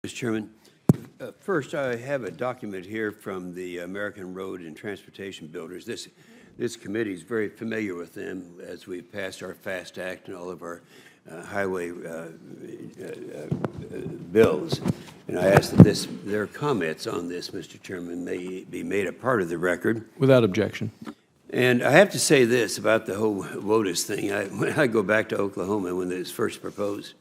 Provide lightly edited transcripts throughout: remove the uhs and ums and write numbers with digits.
Mr. Chairman, first I have a document here from the American Road and Transportation Builders. This committee is very familiar with them as we passed our FAST Act and all of our highway bills. And I ask that their comments on this, Mr. Chairman, may be made a part of the record. Without objection. And I have to say this about the whole WOTUS thing. When I go back to Oklahoma when it was first proposed,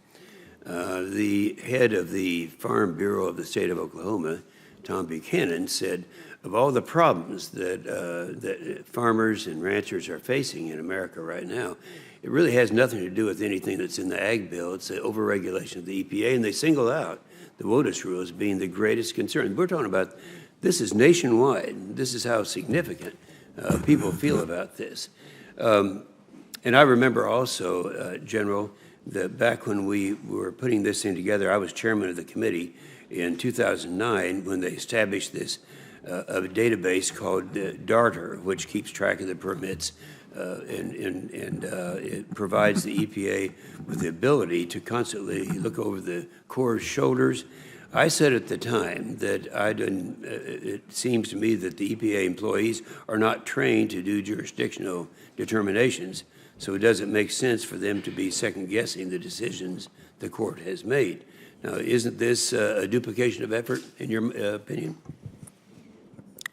the head of the Farm Bureau of the state of Oklahoma, Tom Buchanan, said, of all the problems that farmers and ranchers are facing in America right now, it really has nothing to do with anything that's in the ag bill. It's the overregulation of the EPA, and they single out the WOTUS rule as being the greatest concern. We're talking about this is nationwide. This is how significant people feel about this. And I remember also, General, that back when we were putting this thing together, I was chairman of the committee in 2009 when they established this a database called DARTR, which keeps track of the permits, and it provides the EPA with the ability to constantly look over the Corps' shoulders. I said at the time that it seems to me that the EPA employees are not trained to do jurisdictional determinations, so it doesn't make sense for them to be second-guessing the decisions the court has made. Now, isn't this a duplication of effort, in your opinion?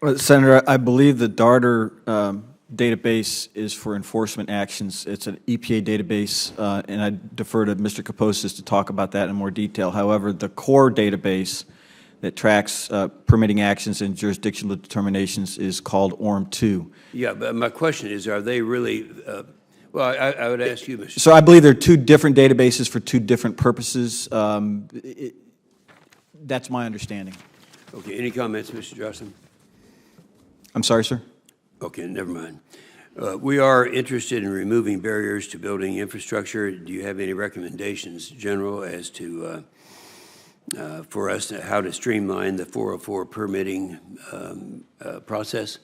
Well, Senator, I believe the DARTR database is for enforcement actions. It's an EPA database, and I defer to Mr. Kopocis to talk about that in more detail. However, the core database that tracks permitting actions and jurisdictional determinations is called ORM2. Yeah, but my question is, are they really well, I would ask you, Mr. So I believe there are two different databases for two different purposes. That's my understanding. Okay, any comments, Mr. Josselyn? I'm sorry, sir? Okay, never mind. We are interested in removing barriers to building infrastructure. Do you have any recommendations, General, as to, for us, how to streamline the 404 permitting process?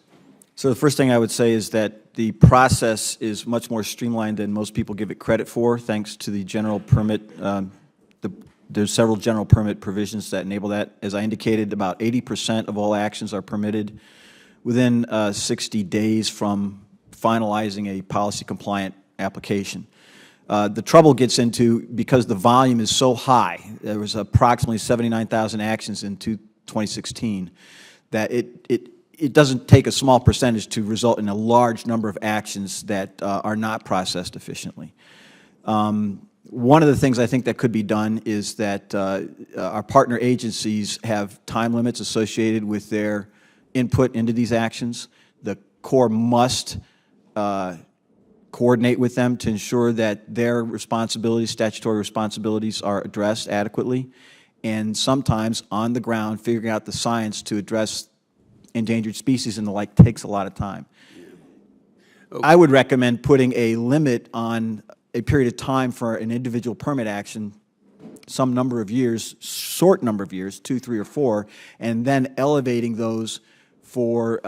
So the first thing I would say is that the process is much more streamlined than most people give it credit for, thanks to the general permit. There's several general permit provisions that enable that. As I indicated, about 80% of all actions are permitted within 60 days from finalizing a policy-compliant application. The trouble gets into, because the volume is so high, there was approximately 79,000 actions in 2016, that it doesn't take a small percentage to result in a large number of actions that are not processed efficiently. One of the things I think that could be done is that our partner agencies have time limits associated with their input into these actions. The Corps must coordinate with them to ensure that their responsibilities, statutory responsibilities, are addressed adequately. And sometimes on the ground, figuring out the science to address endangered species and the like takes a lot of time. Okay. I would recommend putting a limit on a period of time for an individual permit action, some number of years, short number of years, 2, 3, or 4, and then elevating those for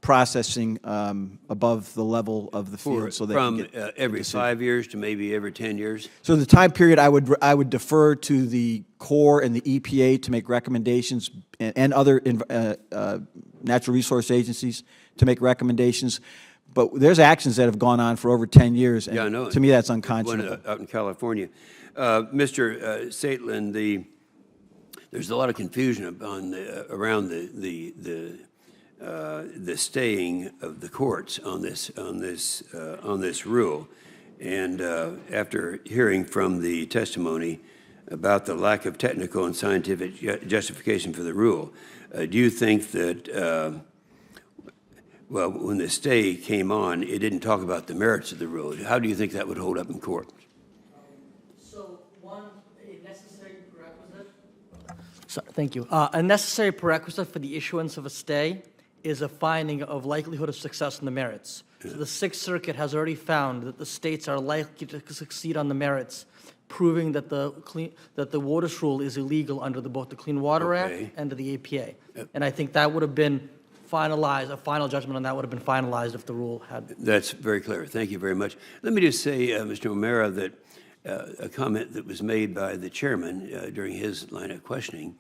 processing above the level of the field. So that from every 5 years to maybe every 10 years? So the time period, I would defer to the Corps and the EPA to make recommendations, and other natural resource agencies to make recommendations. But there's actions that have gone on for over 10 years, and yeah, I know. To me that's unconscionable. One out in California. Mr. Tseytlin, there's a lot of confusion around the staying of the courts on this rule, and after hearing from the testimony about the lack of technical and scientific justification for the rule, do you think that well, when the stay came on, it didn't talk about the merits of the rule? How do you think that would hold up in court? So one, a necessary prerequisite. Thank you. A necessary prerequisite for the issuance of a stay is a finding of likelihood of success in the merits. So the Sixth Circuit has already found that the states are likely to succeed on the merits, proving that the WOTUS rule is illegal under both the Clean Water Act and the EPA. And I think that would have been finalized, a final judgment on that would have been finalized if the rule had. That's very clear. Thank you very much. Let me just say, Mr. O'Mara, that a comment that was made by the chairman during his line of questioning.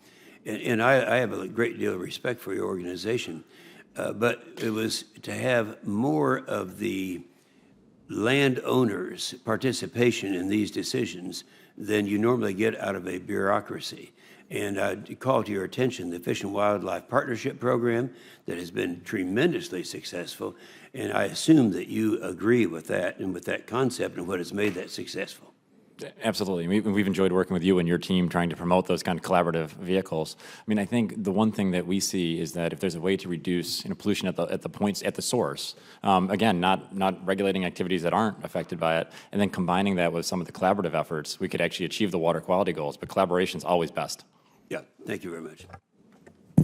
And I have a great deal of respect for your organization, but it was to have more of the landowners' participation in these decisions than you normally get out of a bureaucracy. And I'd call to your attention the Fish and Wildlife Partnership Program that has been tremendously successful, and I assume that you agree with that and with that concept and what has made that successful. Absolutely. We've enjoyed working with you and your team trying to promote those kind of collaborative vehicles. I mean, I think the one thing that we see is that if there's a way to reduce pollution at the points at the source, again, not regulating activities that aren't affected by it, and then combining that with some of the collaborative efforts, we could actually achieve the water quality goals. But collaboration is always best. Yeah, thank you very much.